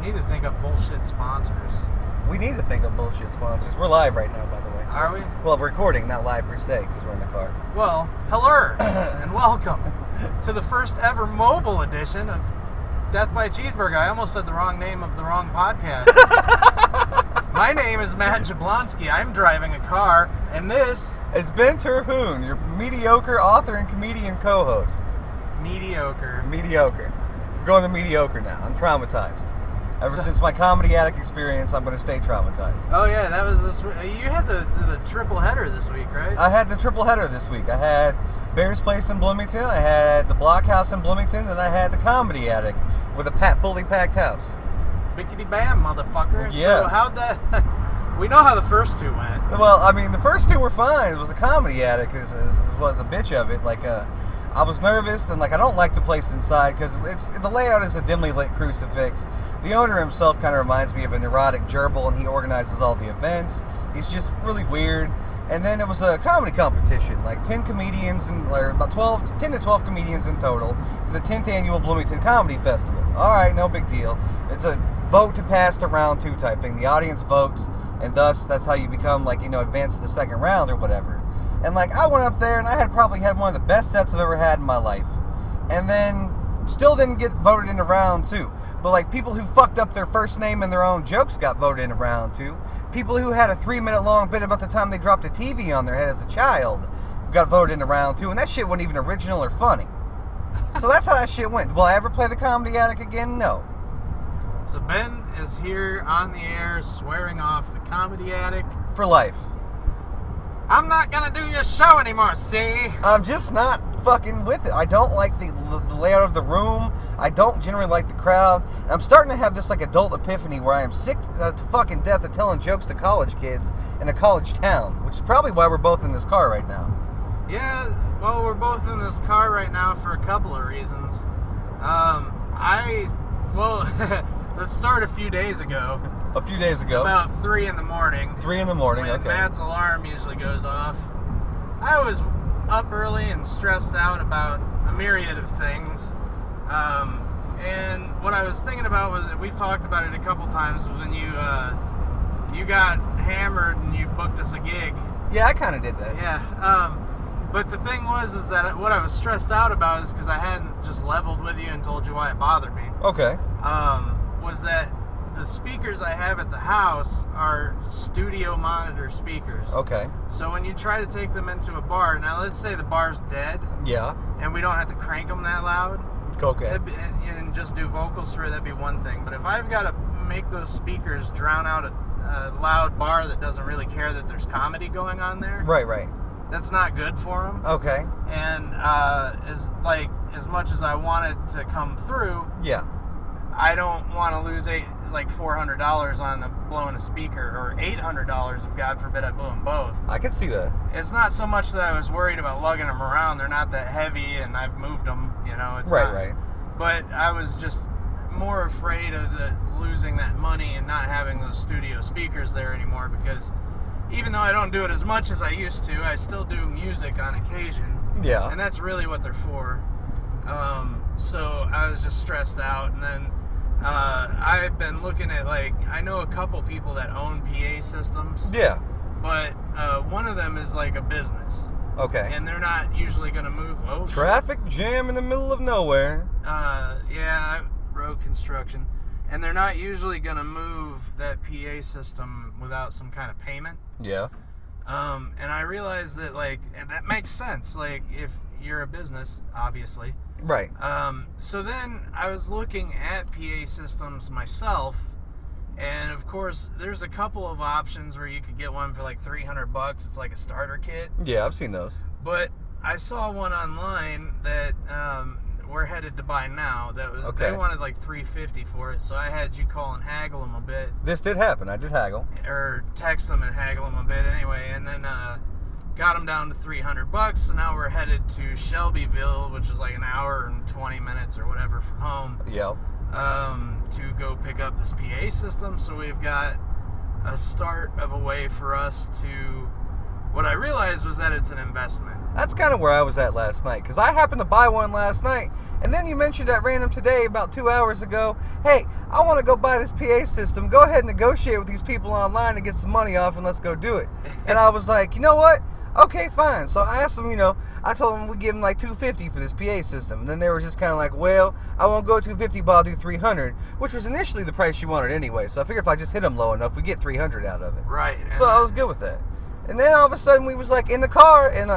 We need to think of bullshit sponsors. We need to think of bullshit sponsors. We're live right now, by the way. Are we? Well, recording, not live per se, because we're in the car. Well, hello and welcome to the first ever mobile edition of Death by Cheeseburger. I almost said the wrong name of the wrong podcast. My name is Matt Jablonski. I'm driving a car, and this is Ben Terhune, your mediocre author and comedian co-host. Mediocre. We're going to mediocre now. I'm traumatized. Ever since my comedy addict experience, I'm going to stay traumatized. Oh yeah, that was this week. You had the triple header this week, right? I had the triple header this week. I had Bear's Place in Bloomington, I had the Blockhouse in Bloomington, and I had the Comedy Attic with a fully packed house. Bickety bam, motherfucker. Yeah. So how'd that... We know how the first two went. Well, I mean, the first two were fine. It was the Comedy Attic was a bitch of it. Like, I was nervous, and like I don't like the place inside because the layout is a dimly lit crucifix. The owner himself kind of reminds me of a neurotic gerbil, and he organizes all the events. He's just really weird. And then it was a comedy competition, like 10 comedians and about 10 to 12 comedians in total for the 10th annual Bloomington Comedy Festival. All right, no big deal. It's a vote to pass to round 2 type thing. The audience votes, and thus that's how you become advance to the second round or whatever. And I went up there and I had probably had one of the best sets I've ever had in my life. And then still didn't get voted into round 2. But people who fucked up their first name and their own jokes got voted into round 2. People who had a 3-minute long bit about the time they dropped a TV on their head as a child got voted into round 2. And that shit wasn't even original or funny. So that's how that shit went. Will I ever play the Comedy Attic again? No. So Ben is here on the air swearing off the Comedy Attic. For life. I'm not gonna do your show anymore, see? I'm just not fucking with it. I don't like the layout of the room. I don't generally like the crowd. And I'm starting to have this adult epiphany where I am sick to fucking death of telling jokes to college kids in a college town, which is probably why we're both in this car right now. Yeah, well, we're both in this car right now for a couple of reasons. Let's start a few days ago. A few days ago. About 3 in the morning. 3 in the morning, when okay. Matt's alarm usually goes off. I was up early and stressed out about a myriad of things. And what I was thinking about was, we've talked about it a couple times, was when you got hammered and you booked us a gig. Yeah, I kind of did that. Yeah. But the thing was that what I was stressed out about is because I hadn't just leveled with you and told you why it bothered me. Okay. Was that the speakers I have at the house are studio monitor speakers. Okay. So when you try to take them into a bar, now let's say the bar's dead. Yeah. And we don't have to crank them that loud. Okay. And just do vocals through it, that'd be one thing. But if I've got to make those speakers drown out a loud bar that doesn't really care that there's comedy going on there. Right. That's not good for them. Okay. And as much as I want it to come through, yeah, I don't want to lose $400 on blowing a speaker, or $800 if God forbid I blew them both. I can see that. It's not so much that I was worried about lugging them around. They're not that heavy, and I've moved them. It's right. But I was just more afraid of losing that money and not having those studio speakers there anymore, because even though I don't do it as much as I used to, I still do music on occasion. Yeah. And that's really what they're for. So I was just stressed out. And then I've been looking at, I know a couple people that own PA systems. Yeah. But one of them is a business. Okay. And they're not usually going to move. Oh, traffic jam in the middle of nowhere. Yeah, road construction. And they're not usually going to move that PA system without some kind of payment. Yeah. And I realized that, and that makes sense, if you're a business, obviously. Right. So then I was looking at PA systems myself, and of course, there's a couple of options where you could get one for $300. It's like a starter kit. Yeah, I've seen those. But I saw one online that we're headed to buy now. That was okay. They wanted $350 for it, so I had you call and haggle them a bit. This did happen. I did haggle, or text them and haggle them a bit anyway, and then got them down to $300. So now we're headed to Shelbyville, which is an hour and 20 minutes or whatever from home. Yep. To go pick up this PA system. So we've got a start of a way for us to What I realized was that it's an investment. That's kind of where I was at last night, because I happened to buy one last night, and then you mentioned at random today, about 2 hours ago, hey, I want to go buy this PA system. Go ahead and negotiate with these people online and get some money off, and let's go do it. And I was like, you know what? Okay, fine. So I asked them, I told them we'd give them like $250 for this PA system. And then they were just kind of like, well, I won't go $250, but I'll do $300, which was initially the price she wanted anyway. So I figured if I just hit them low enough, we get $300 out of it. Right. So I was good with that. And then all of a sudden we was like in the car, and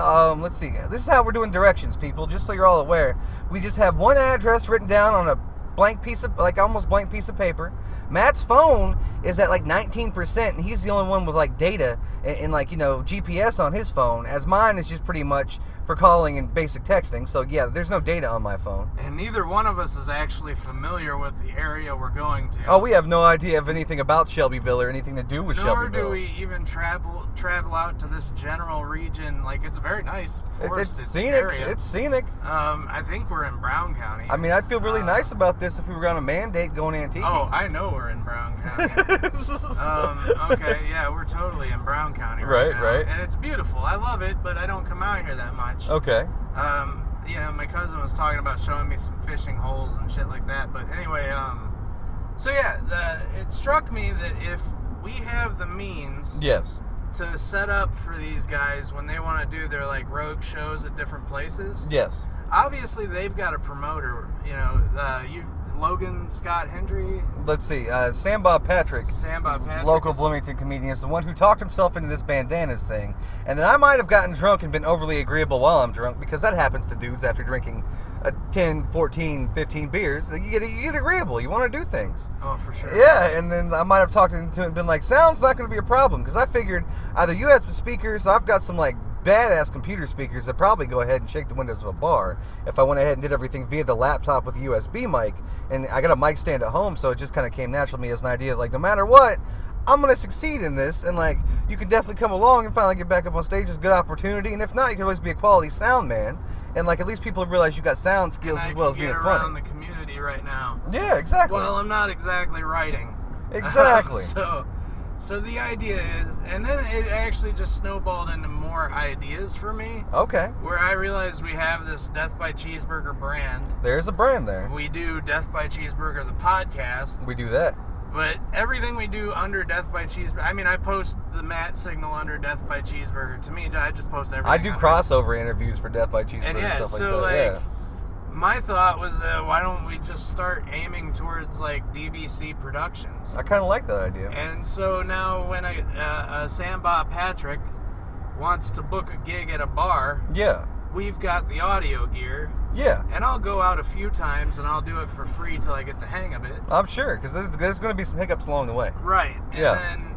let's see, this is how we're doing directions, people, just so you're all aware. We just have one address written down on a almost blank piece of paper. Matt's phone is at like 19%, and he's the only one with like data and GPS on his phone, as mine is just pretty much for calling and basic texting. So yeah, there's no data on my phone. And neither one of us is actually familiar with the area we're going to. Oh, we have no idea of anything about Shelbyville or anything to do with Shelbyville. Nor do we even travel out to this general region. Like, it's a very nice forested it's scenic. area. It's scenic. I think we're in Brown County. I mean, I'd feel really nice about this if we were on a mandate going antique. Oh, I know we're in Brown County. Okay, yeah, we're totally in Brown County right now. Right. And it's beautiful. I love it, but I don't come out here that much. Okay. My cousin was talking about showing me some fishing holes and shit like that. But anyway, so yeah, it struck me that if we have the means, yes, to set up for these guys when they want to do their like road shows at different places. Yes. Obviously, they've got a promoter. Logan Scott Hendry. Let's see, Sam Bob Patrick. Local Bloomington comedian, is the one who talked himself into this bandanas thing. And then I might have gotten drunk and been overly agreeable while I'm drunk, because that happens to dudes after drinking 10, 14, 15 beers. You get agreeable. You want to do things. Oh, for sure. Yeah, and then I might have talked to him and been like, sound's not going to be a problem, because I figured either you have some speakers, I've got some like badass computer speakers that probably go ahead and shake the windows of a bar if I went ahead and did everything via the laptop with a USB mic. And I got a mic stand at home, so it just kind of came natural to me as an idea, like, no matter what, I'm going to succeed in this, and like, you can definitely come along and finally get back up on stage. It's a good opportunity, and if not, you can always be a quality sound man, and like, at least people have realized you got sound skills as well as being funny. Around the community right now. Yeah, exactly. Well, I'm not exactly writing. Exactly. So the idea is, and then it actually just snowballed into more ideas for me. Okay. Where I realized we have this Death by Cheeseburger brand. There's a brand there. We do Death by Cheeseburger, the podcast. We do that. But everything we do under Death by Cheeseburger, I mean, I post the Matt signal under Death by Cheeseburger. To me, I just post everything. I do crossover interviews for Death by Cheeseburger and stuff like that. Yeah. My thought was, why don't we just start aiming towards like DBC Productions? I kind of like that idea. And so now, when Sam Bob Patrick wants to book a gig at a bar, yeah, we've got the audio gear. Yeah. And I'll go out a few times and I'll do it for free till I get the hang of it. I'm sure, because there's going to be some hiccups along the way. Right. And then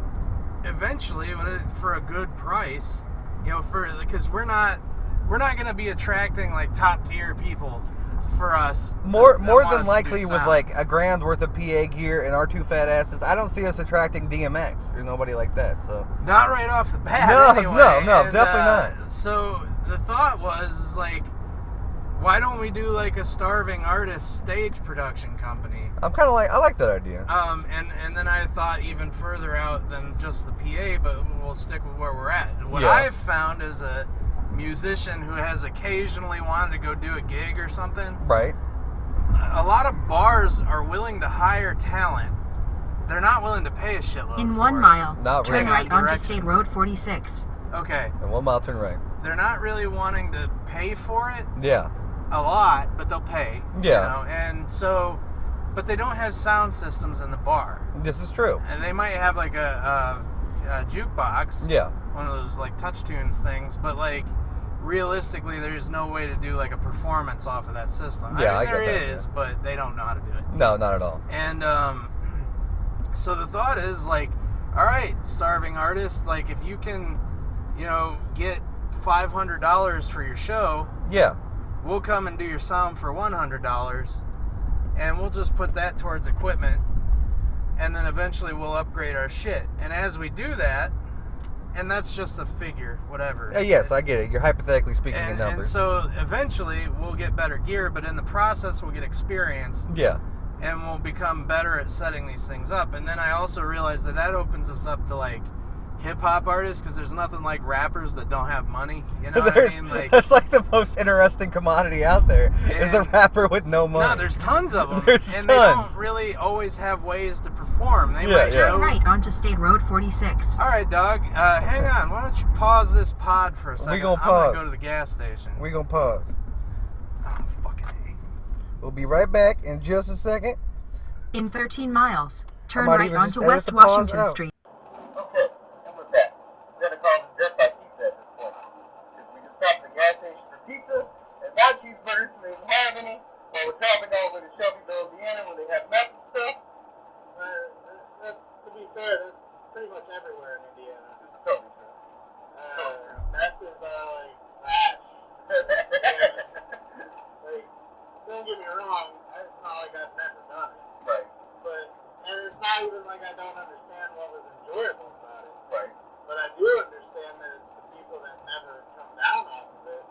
eventually, for a good price, because we're not going to be attracting like top tier people. For us, more than likely, with like $1,000 worth of PA gear and our two fat asses, I don't see us attracting DMX or nobody like that. So not right off the bat. No, anyway. No, definitely not. So the thought was like, why don't we do like a starving artist stage production company? I like that idea. And then I thought even further out than just the PA, but we'll stick with where we're at. What I've found is a musician who has occasionally wanted to go do a gig or something. Right. A lot of bars are willing to hire talent. They're not willing to pay a shitload. In 1 mile, turn right onto State Road 46. Okay. In 1 mile, turn right. They're not really wanting to pay for it. Yeah. A lot, but they'll pay. Yeah. And so, but they don't have sound systems in the bar. This is true. And they might have like a jukebox. Yeah. One of those like touch tunes things, but like realistically, there's no way to do like a performance off of that system. Yeah, I mean, there is, but they don't know how to do it. No, not at all. And so the thought is like, all right, starving artist, like if you can, get $500 for your show, yeah, we'll come and do your sound for $100, and we'll just put that towards equipment, and then eventually we'll upgrade our shit. And as we do that. And that's just a figure, whatever. Yes, I get it. You're hypothetically speaking in numbers. And so eventually we'll get better gear, but in the process we'll get experience. Yeah. And we'll become better at setting these things up. And then I also realized that opens us up to like hip hop artists, because there's nothing like rappers that don't have money. You know what I mean? Like, that's like the most interesting commodity out there. Is a rapper with no money. No, there's tons of them. There's and tons. They don't really always have ways to perform. They Yeah, might Turn right onto State Road 46. All right, dog. Hang on. Why don't you pause this pod for a second? We gonna I'm pause. gonna go to the gas station. We gonna pause. Oh, fucking A. We'll be right back in just a second. In 13 miles, turn I might right even just onto edit West the pause Washington out. Street. Okay, and with that, we're gonna call this Death by Pizza at this point. Because we just stopped at the gas station for pizza and not cheeseburgers, so they didn't have any. While we're traveling over to Shelbyville, Indiana, where they have meth and stuff. That's, to be fair, that's pretty much everywhere in Indiana. This is totally true. Meth is like trash. Like, don't get me wrong, it's not like I've never done it. Right. And it's not even like I don't understand what was enjoyable about it. Right. But I do understand that it's the people that never come down off of it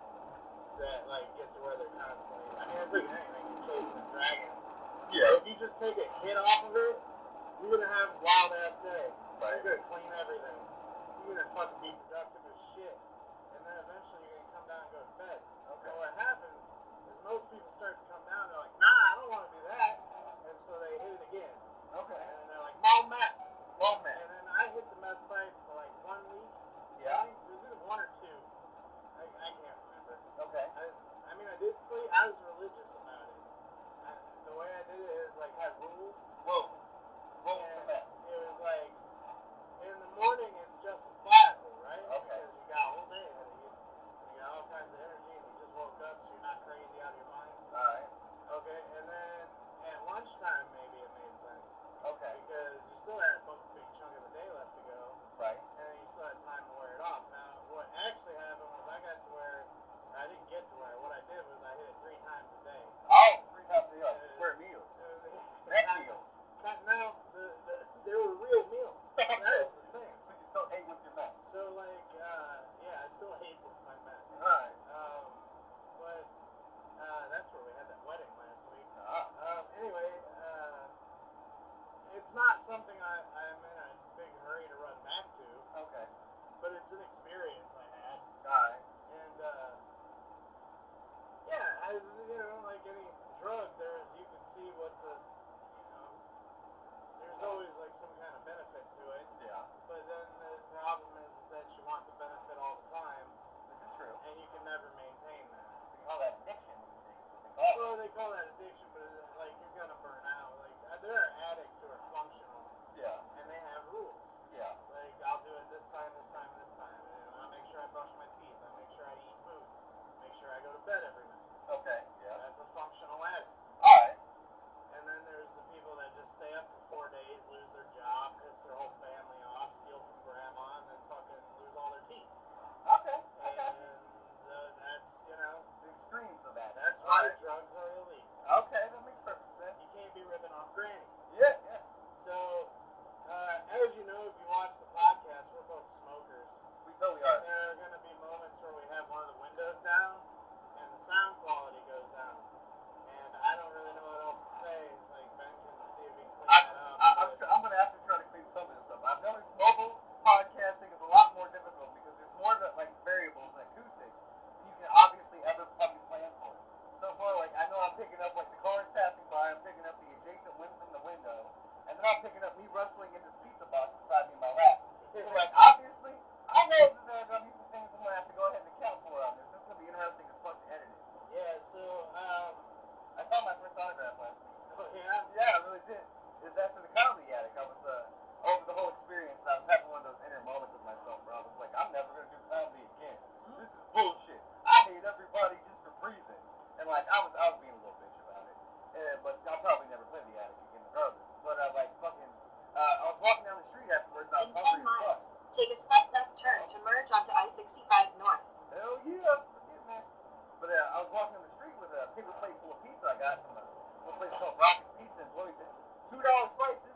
that like get to where they're constantly. I mean, it's like anything, you're chasing a dragon. Yeah. If you just take a hit off of it, you're gonna have a wild ass day. Right. You're gonna clean everything. You're gonna fucking be productive as shit. And then eventually you're gonna come down and go to bed. Okay. And what happens is most people start to come down, they're like, nah, I don't want to do that. And so they hit it again. Okay. And they're like, more meth. More meth. And then I hit the meth pipe for like 1 week. Yeah. I think it was either 1 or 2. I can't remember. Okay. I mean, I did sleep. I was religious about it. The way I did it is like had rules. Whoa. Rules for meth. It was like, in the morning it's justifiable, right? Okay. Because you got a whole day ahead of you. You got all kinds of energy and you just woke up so you're not crazy out of your mind. Alright. Okay, and then at lunchtime maybe it made sense. Okay. Because you still had a big chunk of the day left to go. Right. And then you still had time to wear it off. Now, what actually happened was I got to where, I didn't get to where, what I did was I hit it 3 times a day. Oh, 3 times a day, like square meals. Net meals. No, there were real meals. That was the thing. So you still ate with your meth? So, like, yeah, I still ate with my meth. Alright. But, that's where we had that wedding last week. Anyway, it's not something I'm in a big hurry to run back to. Okay. But it's an experience I had. Alright. And, yeah, as, you know, like any drug, you can see what there's always like some kind of benefit to it. Yeah. But then the problem is that you want the benefit all the time. This is true. And you can never maintain that. They call that addiction these days. Well, they call that addiction, but like you're gonna burn out. Like there are addicts who are functional. Yeah. And they have rules. Yeah. Like I'll do it this time, this time, this time. And I'll make sure I brush my teeth. I'll make sure I eat food. Make sure I go to bed every night. Okay. Yeah. That's a functional addict. All right. And then there's the people that just stay up for 4 days, lose their job, piss their whole family off, steal from grandma, and then fucking lose all their teeth. Okay. And that's, you know, the extremes of that. That's why drugs are illegal. Okay, that makes perfect sense. You can't be ripping off granny. Yeah, yeah. So, as you know, if you watch the podcast, we're both smokers. We totally are. There are going to be moments where we have one of the windows down, and the sound quality goes down. And I don't really know what else to say. Like, Ben can see if he can clean that up. I'm going to have to try to clean some of this up. I've noticed mobile podcasting is a lot more difficult because there's more like variables and acoustics than you can obviously ever fucking plan for. So far, like, I know I'm picking up, like, the cars passing by, I'm picking up the adjacent wind from the window, and then I'm picking up me rustling in this pizza box beside me in my lap. So, like, obviously, I know that there are going to be some things I'm going to have to go ahead and account for on this. This is going to be interesting as fuck to edit it. Yeah, so, I saw my first autograph last week. Oh, yeah? Yeah, I really did. It was after the Comedy Attic. I was, over the whole experience, and I was having one of those inner moments with myself where I was like, I'm never going to do comedy again. This is bullshit. I hate everybody just for breathing. And, like, I was being a little bitch about it. But I'll probably never play the Attic again regardless. But, like, fucking, I was walking down the street afterwards, I was In 10 miles, take a slight left turn to merge onto I-65 North. Hell yeah, we're getting there. But I was walking down the street with a paper plate full of pizza I got from a little place called Rocket's Pizza in Bloomington. $2 slices,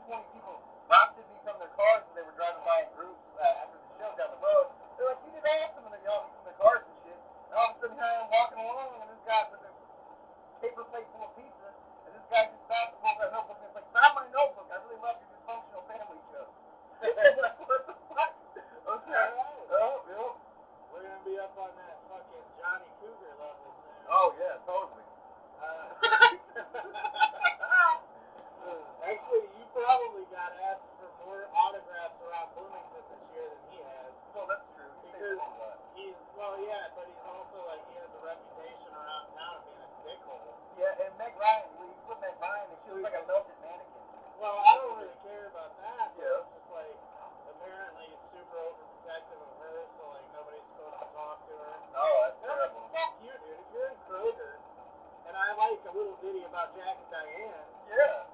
20 people busted me from their cars as they were driving by in groups after the show down the road. They're like, you did awesome, and they're yelling from their cars and shit. And all of a sudden, here I am walking along, and this guy with a paper plate full of pizza, and this guy just stops and pulls out a notebook, and he's like, sign my notebook. I really love your dysfunctional family jokes. I'm like, what the fuck? Okay. Oh, yeah. We're gonna be up on that fucking Johnny Cougar level soon. Oh, yeah, totally. Actually, you probably got asked for more autographs around Bloomington this year than he has. Well, that's true. Because but he's also like, he has a reputation around town of being a dickhole. Yeah, and Meg Ryan, he's with Meg Ryan, and she looks like a melted mannequin. Well, I don't really care about that, but it's just like, apparently he's super overprotective of her, so like, nobody's supposed to talk to her. Oh, that's terrible. Fuck you, dude. If you're in Kroger, and I like a little ditty about Jack and Diane,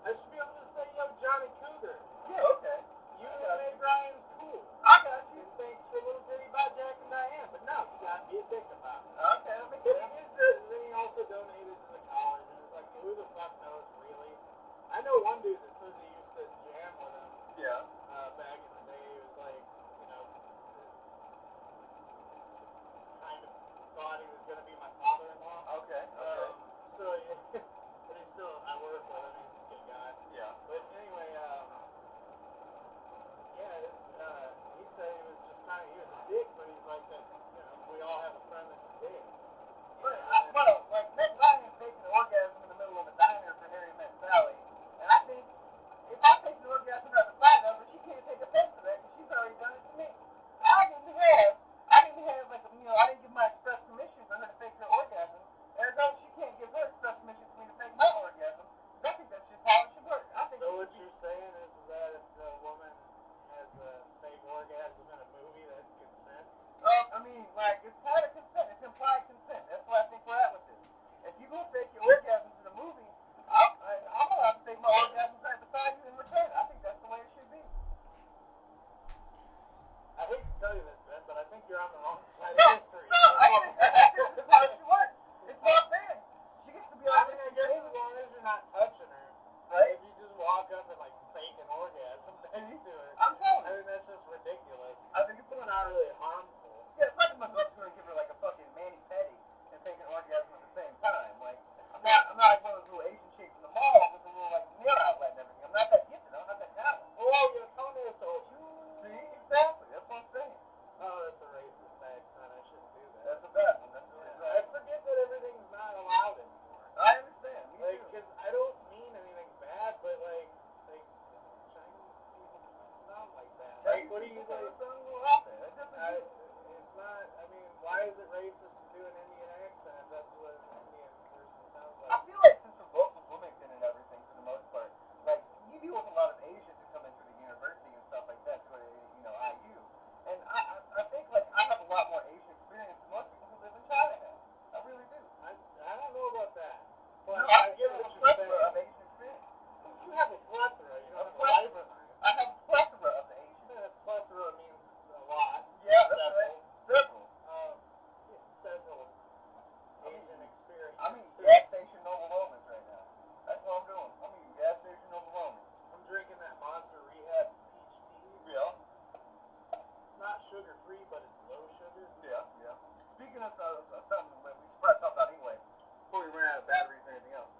I should be able to say, yo, Johnny Cougar. Yeah, okay. You and Meg Ryan's cool. I got you. And thanks for a little ditty about Jack and Diane. But no, you gotta be a dick about it. Okay, that makes But sense. he did good, and then he also donated to the college, and it's like, who the fuck knows, really? I know one dude that says he used to jam with him. Yeah. Back in the day, he was like, kind of thought he was gonna be my father-in-law. Okay. So, but he's still, I work with him, he's a good guy. Yeah. But anyway, he said he was just kind of, he was a dick, but he's like that, we all have a friend that's a dick. Well, like, Meg Ryan faked an orgasm in the middle of a diner for Harry Met Sally, and I think, if I faked an orgasm right beside of her, she can't take offense to that, because she's already done it to me. I didn't have, like, I didn't give my express permission for her to fake her orgasm, ergo, she can't give her express permission for me to fake my orgasm, because I think that's just how it should work. So what you're saying is that if the woman has a fake orgasm in a movie, that's consent? I mean, like, it's kind of consent. It's implied consent. That's where I think we're at with this. If you go fake your orgasms in a movie, I'm allowed to fake my orgasms right beside you in return. I think that's the way it should be. I hate to tell you this, Ben, but I think you're on the wrong side of history. That's how it should work. It's not fair. She gets to be I on mean, I guess as long as you're not touching her, right? if you just walk up and, like, fake an orgasm next to her, I'm telling you. I mean, that's just ridiculous. I think it's not really harmful. Yeah, it's like I'm gonna go up to her and give her like a fucking mani-pedi and fake an orgasm at the same time. Like, I'm not like one of those little Asian chicks in the mall with a little like nail outlet and everything. I'm not that gifted. I don't have that talent. Oh, your toenail is so huge. See, exactly. That's what I'm saying. Oh, that's a racist accent. I shouldn't do that. That's a bad one. That's really bad. I forget that everything's not allowed anymore. I understand. Me Like, too. because I don't mean anything bad, but like Chinese people sound like that. Chinese Like, what do you people like? sound a little out there. That definitely is. It's not. I mean, why is it racist to do an Indian accent if that's what an Indian person sounds like? I feel like since we're both from Bloomington and everything, for the most part, like, you deal with a lot of Asians who come in through the university and stuff like that, to IU. And I think, like, I have a lot more Asian experience than most people who live in China have. I really do. I don't know about that. But No, I get what you're saying. Of Asian experience. You have a plethora. You don't have a plethora. library. I have a plethora of the Asians. A plethora means a lot. Yeah, that's right. Several. Several Asian experiences. I'm eating gas station Nova Romans right now. That's what I'm doing. I'm eating gas station Nova Romans. I'm drinking that Monster Rehab peach tea. Yeah. It's not sugar free, but it's low sugar. Yeah. Speaking of something that we should probably talk about anyway, before we run out of batteries or anything else.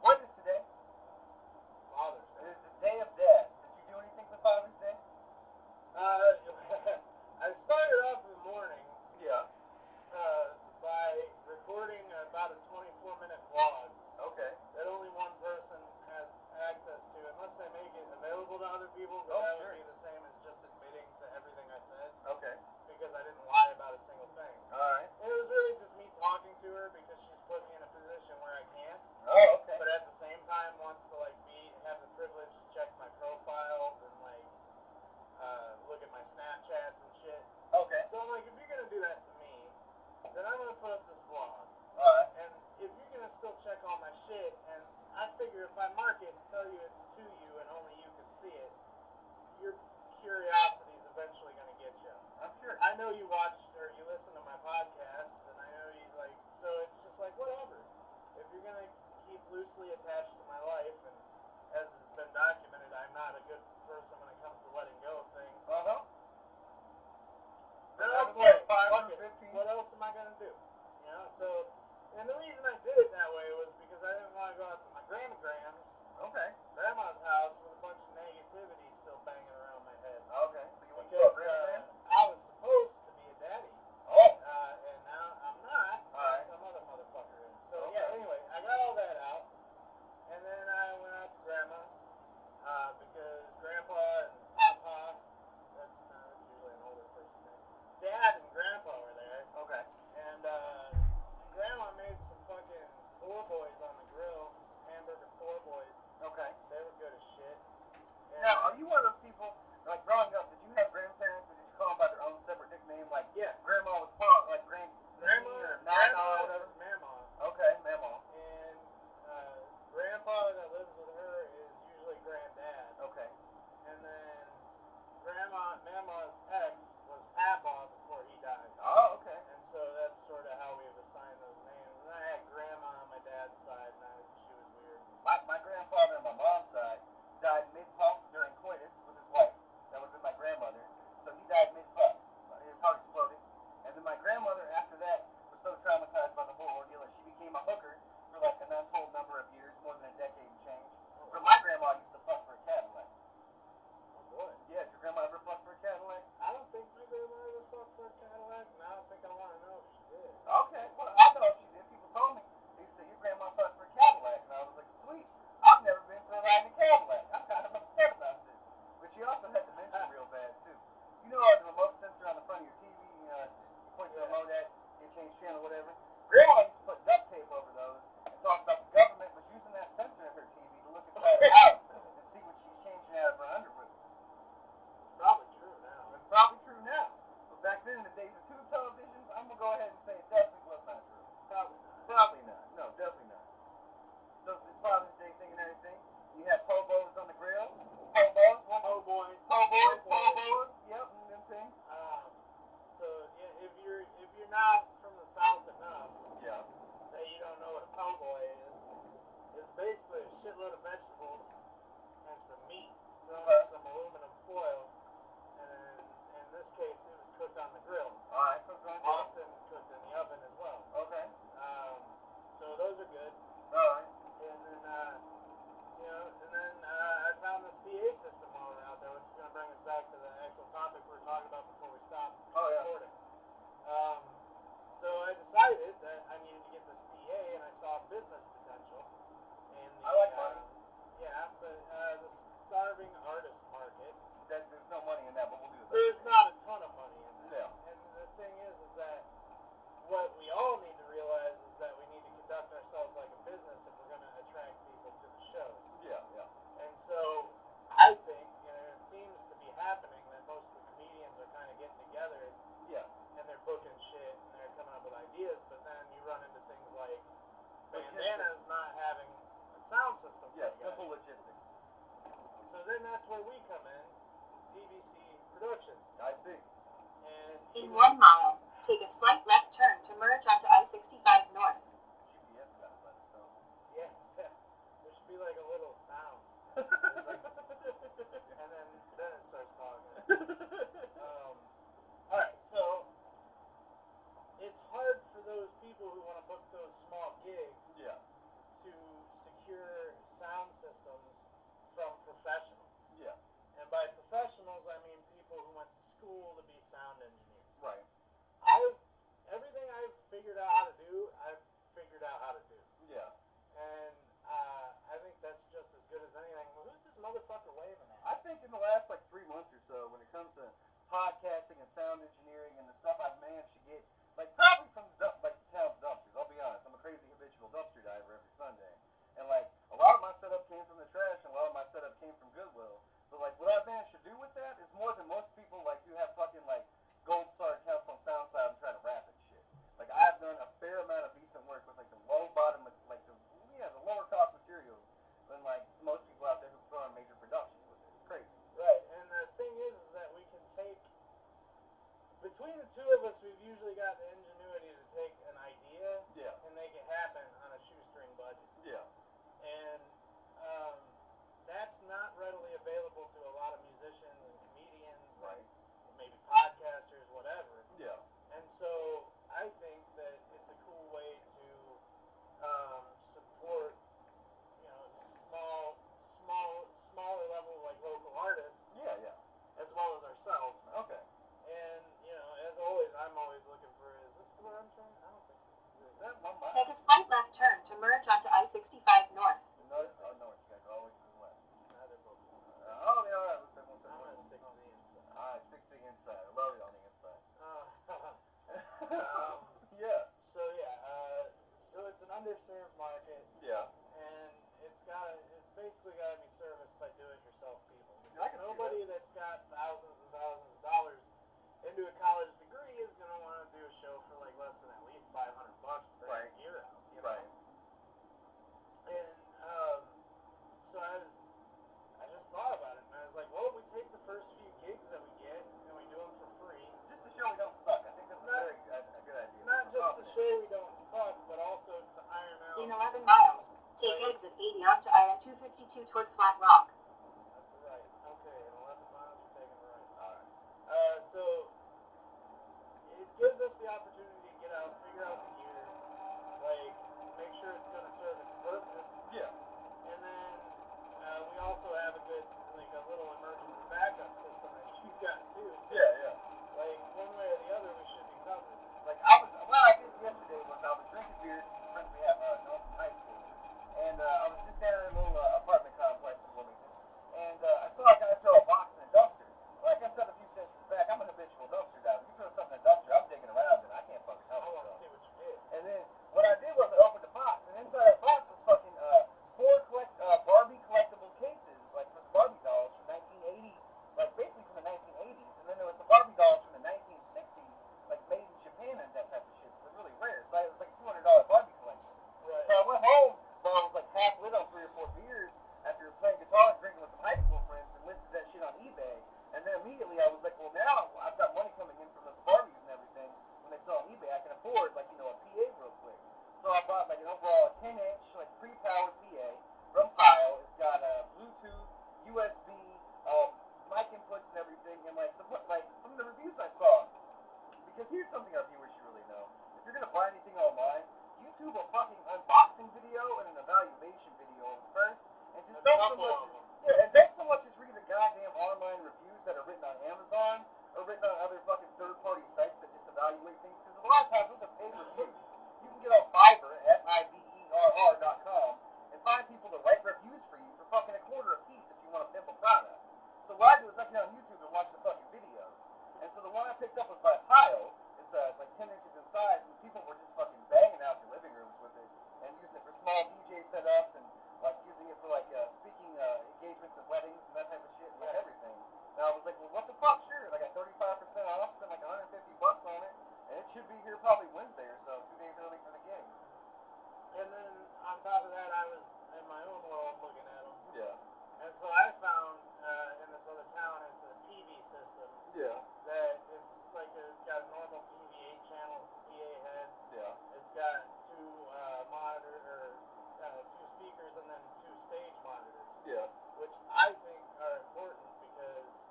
What is today? Father's Day. It is the Day of Dads. Did you do anything for Father's Day? I started off in the morning Yeah. by recording about a 24-minute vlog. Okay. That only one person has access to, unless they make it available to other people. But Oh, that sure. would be the same as just admitting to everything I said, Okay. because I didn't lie about a single thing. All right. And it was really just me talking to her because she's put me in a position where I can't. Oh, okay. But at the same time wants to like have the privilege to check my profiles and like look at my Snapchats and shit. Okay. So I'm like, if you're gonna do that to me, then I'm gonna put up this vlog. Alright. And if you're gonna still check all my shit, and I figure if I mark it and tell you it's to you and only you can see it, your curiosity's eventually gonna get you. I'm sure. I know you watch or you listen to my podcasts, and I know you like, so it's just like whatever. If you're gonna keep loosely attached to my life, and as has been documented, I'm not a good person when it comes to letting go of things. Uh-huh. Then That was okay, like 515. what else am I gonna do? You know, so, and the reason I did it that way was because I didn't want to go out to my grandma's, Okay. grandma's house with a bunch of negativity still banging around my head. Okay. So you went to Because grandma? I was supposed to be a daddy. Oh. And now I'm not. Alright. Some other motherfucker is. So Okay. yeah, anyway, I got all that out. And then I went out to grandma's. Because grandpa and papa, that's usually an older person name. Dad and grandpa were there. Okay. And grandma made some fucking poor boys on the grill. Some hamburger poor boys. Okay. They were good as shit. And Now, are you one of those people, like growing up, did you have grandparents and did you call them by their own separate nickname? Like, yeah. grandma was Paul, like grandma or Nana or grandma whatever? was Mama. Okay, Mama. And grandpa that lives with her is usually granddad. Okay. And then Mama's ex was Papa before he died. Oh, okay. And so that's sort of how we've assigned those names. And I had grandma on my dad's side, and she was weird. My grandfather on my mom's side died mid-pump during coitus with his wife. That would have been my grandmother. So he died mid-pump. His heart exploded. And then my grandmother, after that, was so traumatized by the whole ordeal that she became a hooker for like an untold number of years, more than a decade and change. But my grandma used to fuck for a Cadillac. Oh boy. Yeah, did your grandma ever fuck for a Cadillac? I don't think my grandma ever fucked for a Cadillac, and I don't think I want to know if she did. Okay, well, I know if she did. People told me. They said, your grandma fucked for a Cadillac. And I was like, sweet. I've never been for a ride in a Cadillac. I'm kind of upset about this. But she also had dementia real bad, too. You know the remote sensor on the front of your TV, you point your remote at, you change channel, whatever. Grandma used to put duct tape over those and talk about the government was using that sensor in her TV to look inside her house and see what she's changing out of her underoos. It's probably true now. It's probably true now. But back then, in the days of tube televisions, I'm going to go ahead and say it definitely was not true. Probably not. Probably not. No, definitely not. So this Father's Day thing and everything, you had po-bos on the grill. Po-bos? Po' boys. Po-boys, po-bos. Yep, and them things. So yeah, if you're not from the South enough, Yeah. that you don't know what a po' boy is basically a shitload of vegetables and some meat thrown in some aluminum foil, and then in this case it was cooked on the grill. Alright, cooked on the grill. Often cooked in the oven as well. Okay. So those are good. Alright. And then I found this PA system while we were out there, which is going to bring us back to the actual topic we were talking about before we stopped recording. So I decided that I needed to get this PA, and I saw business potential in the, I like money. Yeah, but the starving artist market. There's no money in that, but we'll do that. There's not a ton of money in that. Yeah. And the thing is that what we all need to realize is that we need to conduct ourselves like a business if we're going to attract people to the shows. Yeah, yeah. And so I think, it seems to be happening that most of the comedians are kind of getting together. Yeah. And they're booking shit and they're coming up with ideas, but then you run into things like Bandana's not having a sound system. Yeah, simple logistics. So then that's where we come in, DVC Productions. I see. And In 1 mile, take a slight left turn to merge onto I-65 North. GPS got to let us know. Yes, yeah. There should be like a little sound. It's like, and then it starts talking. Alright, so it's hard for those people who want to book those small gigs to secure sound systems from professionals. Yeah. And by professionals, I mean people who went to school to be sound engineers. Right. Everything I've figured out how to do, I've figured out how to do. Yeah. And I think that's just as good as anything. Well, who's this motherfucker waving at? I think in the last 3 months or so, when it comes to podcasting and sound engineering and the stuff I've managed to get, probably from the town's dumpsters. I'll be honest, I'm a crazy habitual dumpster diver every Sunday, and a lot of my setup came from the trash, and a lot of my setup came from Goodwill. But what I've managed to do with that is more than most people who have fucking gold star accounts on SoundCloud and try to rap and shit. I've done a fair amount of decent work with the low bottom, the lower cost materials than most people out there who throw on major productions with it. It's crazy. Right, and the thing is that we can take, between the two of us, we've usually got the ingenuity to take an idea and make it happen on a shoestring budget. Yeah. And that's not readily available slight left turn to merge onto I-65 North. No, it's north. You gotta go all the way to the left. Now they're both on. Oh, yeah, looks like one side. I'm gonna stick on the inside. Alright, stick to the inside. I love it on the inside. Yeah. So it's an underserved market, Yeah. and it's basically gotta be serviced by do-it-yourself people. I can see Nobody that's got thousands and thousands of dollars into a college degree is gonna want to do a show for like less than at least $500 to bring Right. gear out. You know? Right. And so I just thought about it, and I was like, well, if we take the first few gigs that we get and we do them for free, Just to show we don't suck. I think that's a good idea. not just to show we don't suck, but also to iron out. In 11 miles, take exit 80 onto I-252 toward Flat Rock. That's right. Okay, in 11 miles, we're taking a right. Alright. So it gives us the opportunity to get out, figure out the gear, like make sure it's going to serve its purpose, Yeah. and then we also have a little emergency backup system that you've got too. So Yeah. like one way or the other, we should be covered. Like what I did yesterday was I was drinking beers with some friends we have known from high school, and I was just down in a little apartment complex in Bloomington, and I saw a guy throw a box in a dumpster. Like I said a few sentences back, I'm an habitual dumpster diver. You throw something in a dumpster, I'm digging around and I can't fucking help I want to myself. see what you did. And then what I did was I opened the box, and inside that box was fucking four Barbie collectible cases, like for the Barbie dolls from 1980, like basically from the 1980s, and then there was some Barbie dolls from the 1960s, like made in Japan and that type of shit. So they're really rare. So it was like a $200 Barbie collection. Right. So I went home while I was like half lit on 3 or 4 beers after playing guitar and drinking with some high school friends, and listed that shit on eBay. And then immediately I was like, well, now I've got money coming in from those Barbies and everything. When they sell on eBay, I can afford like a PA real quick. So I bought like an overall 10-inch like pre-powered PA from Pile. It's got Bluetooth, USB, mic inputs and everything, and like from the reviews I saw. Because here's something our viewers should really know: if you're gonna buy anything online, YouTube a fucking unboxing video and an evaluation video first, and just don't so much as read the goddamn online reviews that are written on Amazon or written on other fucking third-party sites that just evaluate things. Because a lot of times those are paid reviews. You can get on Fiverr at fiverr.com and find people to write reviews for you for fucking $0.25 a piece if you want to pimp a product. So what I do is I get on YouTube and watch the fucking videos. And so the one I picked up was by Pile. It's like 10 inches in size, and people were just fucking banging out their living rooms with it and using it for small DJ setups and like using it for like speaking engagements and weddings and that type of shit and like everything. And I was like, well, what the fuck? Sure, I got 35% off, spent like $150 on it, and it should be here probably Wednesday or so, 2 days early for the gig. And then on top of that, I was in my own world looking at them. Yeah. And so I found in this other town, it's a PV system. Yeah. That it's like got a normal PV 8-channel PA head. Yeah. It's got two speakers and then 2 stage monitors. Yeah. Which I think are important because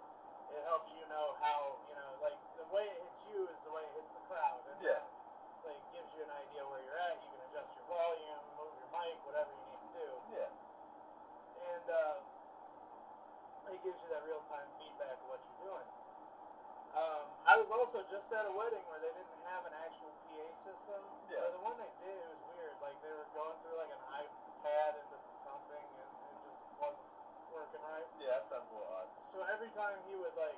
it helps you know how, like the way it hits you is the way it hits the crowd. And Yeah. like gives you an idea where you're at. You can adjust your volume, move your mic, whatever you need to do. Yeah. And it gives you that real-time feedback of what you're doing. I was also just at a wedding where they didn't have an actual PA system. Yeah. Or the one they did, it was weird. Like they were going through like an iPad into something, and it just wasn't working right. Yeah, that sounds a little odd. So every time he would when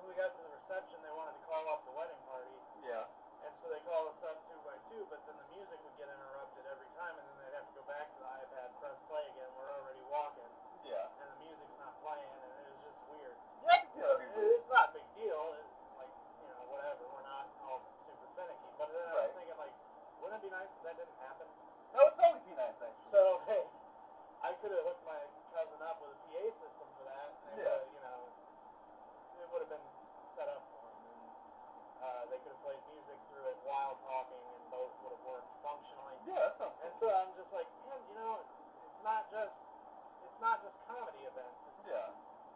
we got to the reception, they wanted to call up the wedding party. Yeah. And so they called us up 2 by 2, but then the music would get interrupted every time, and then they'd have to go back to the iPad, press play again. We're already walking. Yeah. And the music's not playing, and it was just weird. Yeah, I can see that. It's not a big deal. Whatever. We're not all super finicky. But then I was thinking, like, wouldn't it be nice if that didn't happen? That would totally be nice, actually. So, hey, I could have hooked my cousin up with a PA system for that. And it would have been set up for him. And they could have played music through it while talking, and both would have worked functionally. Yeah, that sounds good. And so I'm just like, man, it's not just comedy events. It's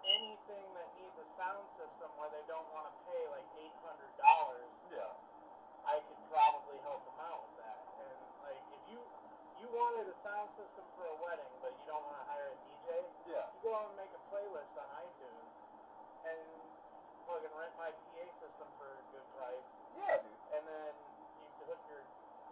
anything that needs a sound system where they don't want to pay like $800. Yeah. I could probably help them out with that. And like, if you wanted a sound system for a wedding, but you don't want to hire a DJ, Yeah. you go out and make a playlist on iTunes and fucking rent my PA system for a good price. Yeah, dude. And then you hook your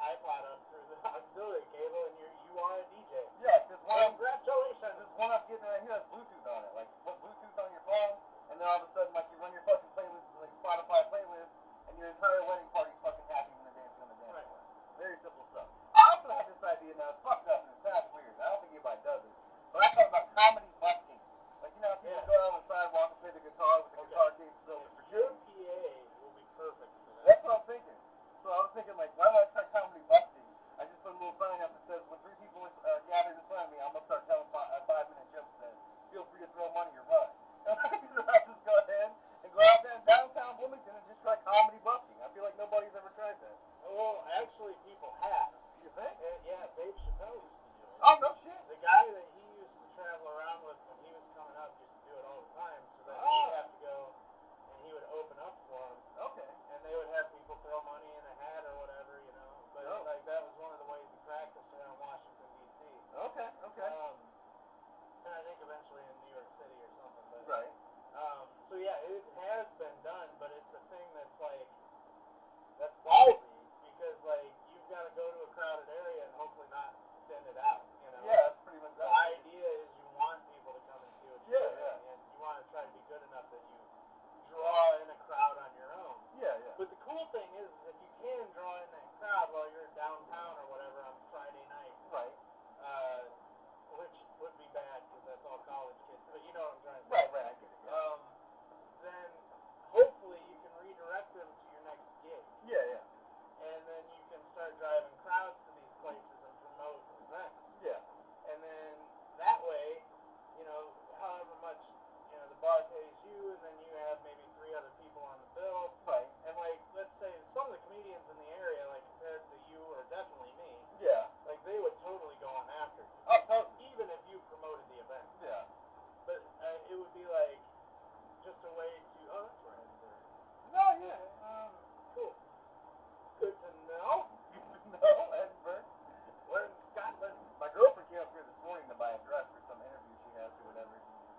iPod up through the auxiliary cable, and you are a DJ. Yeah, like this one. Congratulations. This one I'm getting right here has Bluetooth on it. Like, put Bluetooth on your phone, and then all of a sudden, like, you run your fucking playlist, like Spotify playlist, and your entire wedding party's fucking happy when they're dancing on the dance floor. Very simple stuff. I also had this idea, now it's fucked up, and it sounds weird. I don't think anybody does it. But I thought about comedy busking. Like, you know how people go out on the sidewalk and play the guitar with the guitar cases open for Your change? PA will be perfect for that. That's what I'm thinking. So I was thinking, like, why don't I try comedy busking? I just put a little sign out that says, when 3 people are gathered in front of me, I'm going to start telling a 5-minute joke set. Feel free to throw money or run. I'll just go ahead and go out there in downtown Bloomington and just try comedy busking. I feel like nobody's ever tried that. Well, actually, people have. You think? Yeah, Dave Chappelle used to do it. Oh, no shit. The guy that he used to travel around with when he was coming up used to do it all the time, so then he'd have to go and he would open up for him. Okay. And they would have people throw money in a hat or whatever, you know. But like that was one of the ways he practiced around Washington D.C. Okay. And I think eventually in New York City or something. But, Right. So yeah, it has been done, but it's a thing that's like that's ballsy because like you've got to go to a crowded area and hopefully not thin it out. You know. Yeah, that's pretty much The right. idea is you want people to come and see what you're doing, Yeah. and you want to try to be good enough that you draw in a crowd on your own. Yeah. But the cool thing is if you can draw in that crowd while you're downtown or whatever on Friday night, Right. which would be bad because that's all college kids, but you know what I'm trying to say. Right, I get it. Yeah. Then hopefully you can redirect them to your next gig, Yeah. and then you can start driving crowds to these places and promote events. Yeah. And then that way, you know, however much, you know, the bar pays you, and then you have maybe 3 other people on the bill. Right. And like, let's say some of the comedians in the area, like compared to you or definitely me, Yeah. like they would totally go on after you. Oh, totally. Even if you promoted the event. Yeah. But it would be like just a way to, oh, that's right. No, yeah. Cool. Good to know. No, Edinburgh. We're in Scotland. My girlfriend came up here this morning to buy a dress for some interview she has or whatever.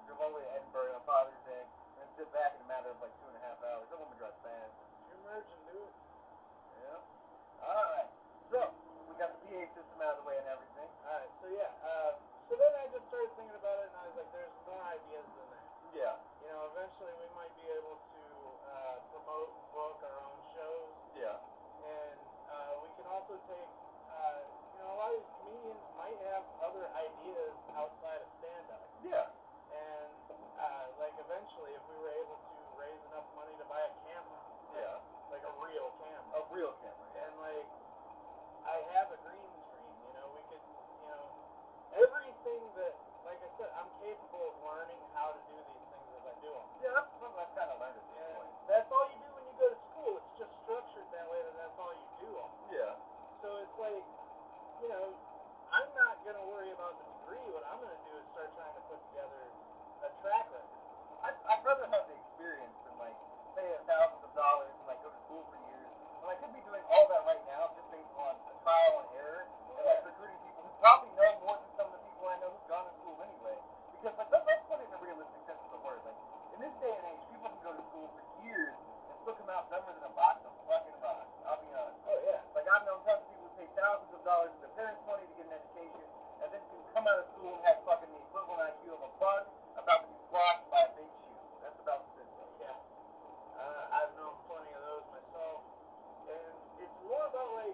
Drove all the way to Edinburgh on Father's Day, and then sit back in a matter of like 2.5 hours. That woman dressed fast. You're merging, dude. Yeah. Alright. So, we got the PA system out of the way and everything. Alright, so yeah. So then I just started thinking about it, and I was like, there's more ideas than that. Yeah. You know, eventually we might be able to promote and book our own shows. Yeah. And we can also take, you know, a lot of these comedians might have other ideas outside of stand-up. Yeah. And, like, eventually, if we were able to raise enough money to buy a camera, Yeah. like a real camera. A real camera. And, like, I have a green screen, you know, we could, you know, everything that, like I said, I'm capable of learning how to do these things as I do them. Yeah, that's what I've kind of learned at this And point. that's all you do when you go to school. It's just structured that way that that's all you do. Yeah. So it's like, you know, I'm not going to worry about the degree. What I'm going to do is start trying to put together a track record. I'd rather have the experience than like pay thousands of dollars and like go to school for years. When I could be doing all that right now just based on a trial and error and like recruiting people who probably know more than some of the people I know who've gone to school anyway. Because like let's put it in a realistic sense of the word. Like in this day and age, people can go to school for years and still come out dumber than a box of fucking rocks. I'll be honest. Oh, yeah. Like I've known tons of people who pay thousands of dollars of their parents' money to get an education and then can come out of school and have fucking the equivalent IQ of a bug about to be squashed by a big shoe. That's about the sense of it. Yeah. I've known plenty of those myself. And it's more about, like,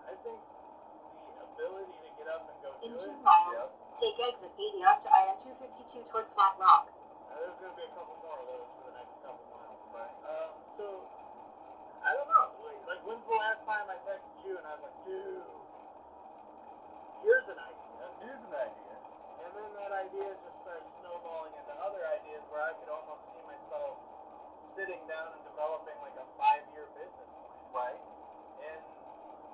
I think the ability to get up and go do In it. 2 miles, take exit 80 onto IR-252 toward Flat Rock. There's going to be a couple more of those for the next couple miles. Right. So, I don't know. Like, when's the last time I texted you and I was like, dude, here's an idea. Here's an idea. And then that idea just starts snowballing into other ideas where I could almost see myself sitting down and developing like a 5-year business plan. Right. And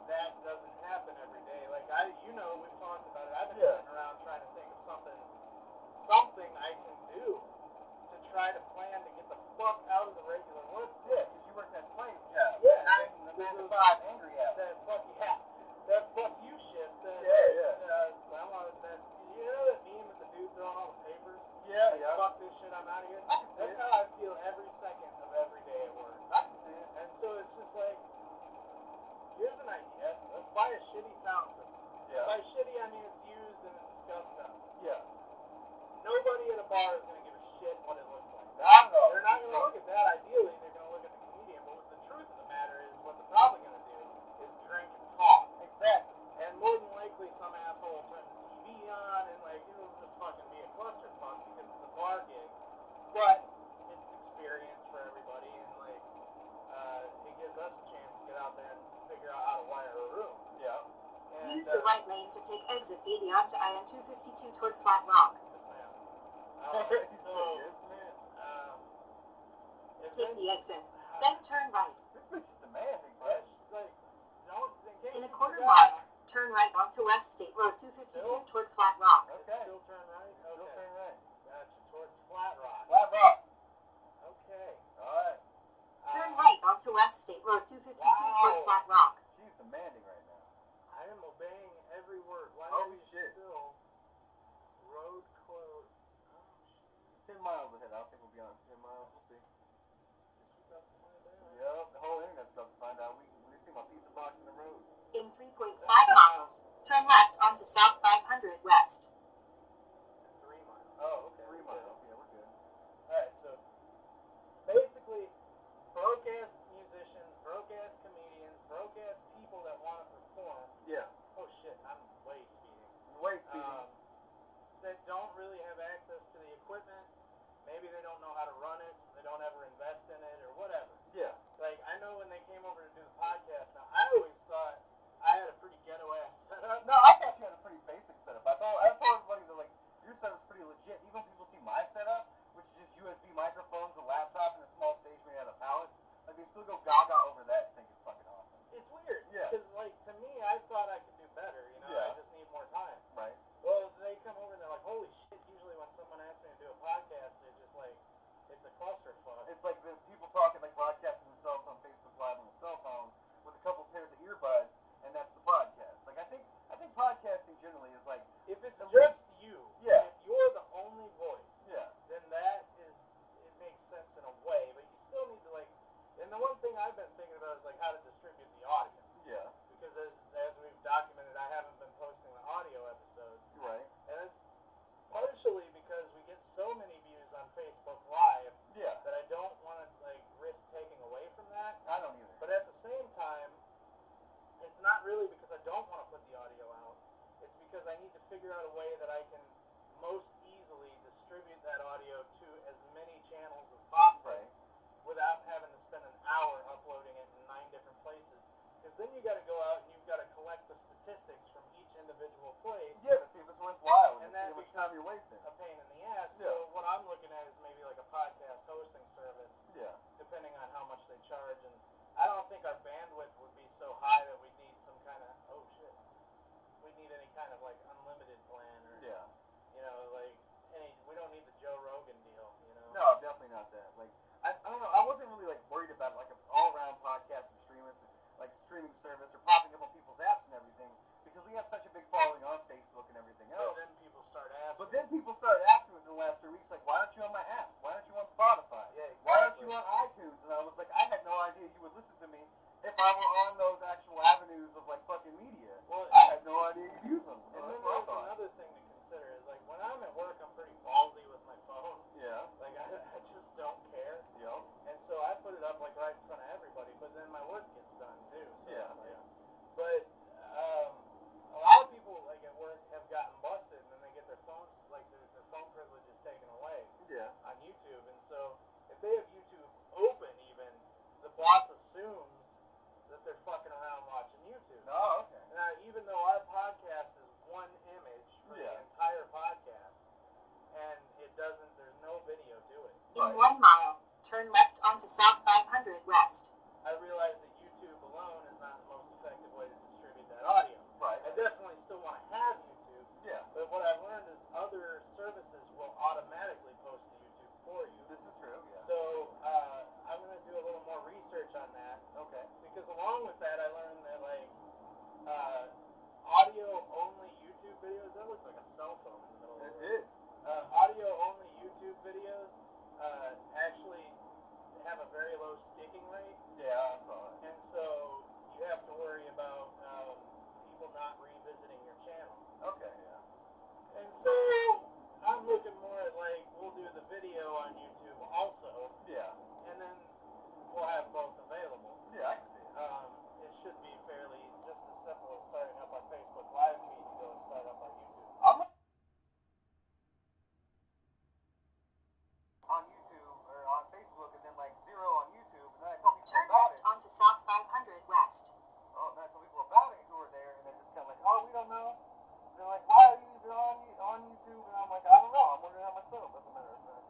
that doesn't happen every day. Like you know, we've talked about it. I've been Yeah. sitting around trying to think of something I can do to try to plan to get the fuck out of the regular workforce. Yeah, because you work that slave job. Yeah, The 9 to 5 angry hour. That fuck you shift. That, that you know that meme with the dude throwing all the papers? Yeah, Like, yeah. fuck this shit, I'm out of here. I can see That's it. how I feel every second of every day at work. I can see it. And so it's just like, here's an idea. Let's buy a sound system. Yeah. By shitty, I mean it's used and it's scuffed up. Yeah. Nobody at a bar is going to give a shit what it looks like. I know. They're not going to look at that. Ideally, they're going to look at the comedian. But the truth of the matter is, what they're probably going to do is drink and talk. Exactly. And more than likely, some asshole will turn the TV on, and like it'll just fucking be a clusterfuck because it's a bar gig. But it's experience for everybody, and like it gives us a chance to get out there and figure out how to wire a room. Yeah. And, Use the right lane to take exit 80 onto IM-252 toward Flat Rock. Yes, ma'am. Yes, man. Take the exit, then turn right. This bitch is demanding, bro. Yeah, she's like, In a quarter mile, turn right onto West State Road 252 toward Flat Rock. Okay. Still turn right? Still turn right. Gotcha, towards Flat Rock. Flat Rock. Okay. Alright. Turn right onto West State Road 252 toward Flat Rock. She's demanding right now. I am obeying every word. Why Holy are you shit. still road closed? Oh, shit. 10 miles ahead. I don't think we'll be on 10 miles. We'll see. Guess we're about to find out. Yep. The whole internet's about to find out. We see my pizza box in the road. In 3.5 miles, turn left onto South 500 West. 3 miles. Oh, okay. 3 miles. Yeah, we're good. Alright, so basically, broke ass musicians, broke ass comedians, broke ass people that want to perform. Yeah. Oh shit, I'm way speeding. Way speeding. That don't really have access to the equipment. Maybe they don't know how to run it, so they don't ever invest in it or whatever. Yeah. Like, I know when they came over to do the podcast, now I always thought I had a pretty ghetto ass setup. No, I thought you had a pretty basic setup. I told everybody that, like, your setup's pretty legit. Even when people see my setup, which is just USB microphones, a laptop, and a small stage made out of pallets, like, they still go gaga over that and think it's fucking awesome. It's weird. Yeah. Because, like, to me, I thought I could do better, you know? Yeah. I just need more time. Right. Well, they come over and they're like, holy shit, usually when someone asks me to do a podcast, they're just like, it's a clusterfuck. It's like the people talking, like, broadcasting themselves on Facebook Live on a cell phone with a couple pairs of earbuds, and that's the podcast. Like, I think podcasting generally is like, If it's at just you, Yeah. if you're the only voice, yeah, then it makes sense in a way, but you still need to, like, and the one thing I've been thinking about is, like, how to distribute the audio. yeah, Because as we've documented, I haven't been posting the audio episodes. right, And it's partially because we get so many views on Facebook Live yeah. that I don't want to, like, risk taking away from that. I don't either. But at the same time, it's not really because I don't want to put the audio out. It's because I need to figure out a way that I can most easily distribute that audio to as many channels as possible Right. without having to spend an hour uploading it in 9 different places. Because then you got to go out and you've got to collect the statistics from each individual place. Yeah, to see if it's worthwhile and And to see that how much time you're wasting. a pain in the ass. Yeah. So what I'm looking at is maybe like a podcast hosting service, Yeah. depending on how much they charge. And I don't think our bandwidth would be so high that we'd need some kind of we'd need any kind of like unlimited plan or Yeah. you know, like we don't need the Joe Rogan deal, you know. No, definitely not that. Like, I don't know. I wasn't really like worried about like an all-around podcasting streaming service or popping up on people's apps and everything because we have such a big following on Facebook and everything But else. then people start asking. But then people started asking within the last 3 weeks, like, why aren't you on my apps? Why aren't you on Spotify? Yeah, Why aren't exactly. you on iTunes? And I was like, I had no idea you would listen to me if I were on those actual avenues of like fucking media. Well, I had no idea you'd use them. So and then that's what I there's thought. another thing to consider is like when I'm at work, I'm pretty ballsy with my phone. Yeah. Like I just don't care. Yep. And so I put it up like right in front of everybody, but then my work gets done too. So Yeah. it's like, Yeah. But a lot of people like at work have gotten busted, and then they get their phones like their phone privileges taken away Yeah. on YouTube. And so if they have YouTube open, even the boss assumes that they're fucking around watching YouTube. Oh, okay. Now, even though our podcast is one image for Yeah. the entire podcast, and there's no video to it. In 1 mile, turn left onto South 500 West. I realize that YouTube alone is not the most effective way to distribute that audio. Right. I definitely still want to have YouTube, Yeah. but what I've learned is other services will automatically post to YouTube for you. This is true. Yeah. So I'm going to do a little more research on that, Okay. because along with that, I learned that like So I'm looking more at like we'll do the video on YouTube also. Yeah. And then we'll have both available. Yeah, I can see it. It should be fairly just as simple as starting up our Facebook live feed to go and start up our YouTube. I'm on YouTube or on Facebook, and then like 0 on YouTube, and then I tell people Turn about left it. onto South 500 West. Oh, and then I tell people about it who are there, and they're just kind of like, oh, we don't know. They're like, why are you even on YouTube? And I'm like, I don't know. I'm wondering that myself, as a matter of fact.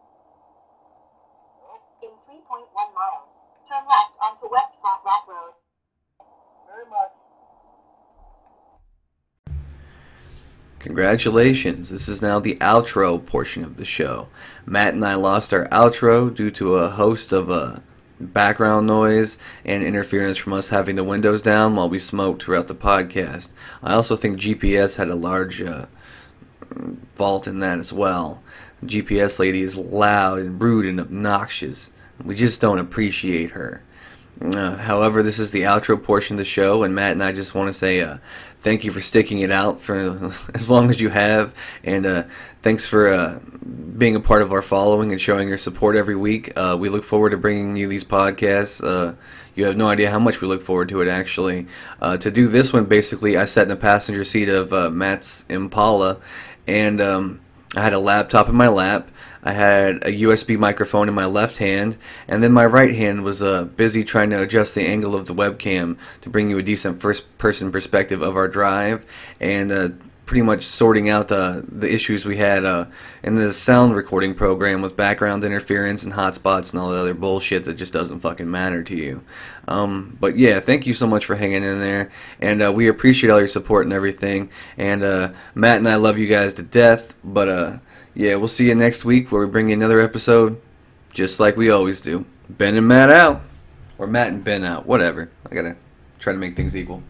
Nope. In 3.1 miles, turn left onto West Flat Rock Road. Very much. Congratulations, this is now the outro portion of the show. Matt and I lost our outro due to a host of background noise and interference from us having the windows down while we smoked throughout the podcast. I also think GPS had a large fault in that as well. The GPS lady is loud and rude and obnoxious. We just don't appreciate her. However, this is the outro portion of the show, and Matt and I just want to say thank you for sticking it out for as long as you have, and thanks for being a part of our following and showing your support every week. We look forward to bringing you these podcasts. You have no idea how much we look forward to it, actually. To do this one, basically, I sat in the passenger seat of Matt's Impala, and I had a laptop in my lap. I had a USB microphone in my left hand, and then my right hand was busy trying to adjust the angle of the webcam to bring you a decent first-person perspective of our drive, and pretty much sorting out the issues we had in the sound recording program with background interference and hotspots and all the other bullshit that just doesn't fucking matter to you. But yeah, thank you so much for hanging in there, and we appreciate all your support and everything, and Matt and I love you guys to death, but yeah, we'll see you next week where we bring you another episode, just like we always do. Ben and Matt out. Or Matt and Ben out. Whatever. I gotta try to make things equal.